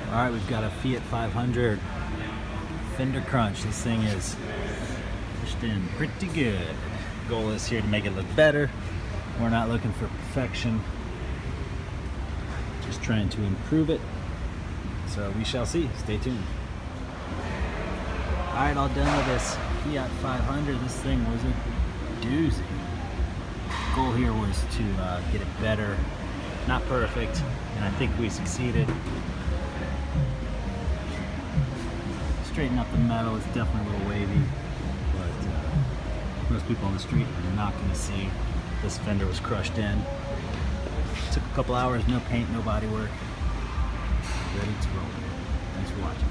All right, we've got a Fiat 500 fender crunch. This thing is pushed in pretty good. Goal is here to make it look better. We're not looking for perfection, just trying to improve it. So we shall see. Stay tuned. All right, all done with this Fiat 500. This thing was a doozy. Goal here was to get it better, not perfect, and I think we succeeded. Straighten up the metal. It's definitely a little wavy, but most people on the street are not going to see this fender was crushed in. Took a couple hours, no paint, no body work. Ready to roll. Thanks for watching.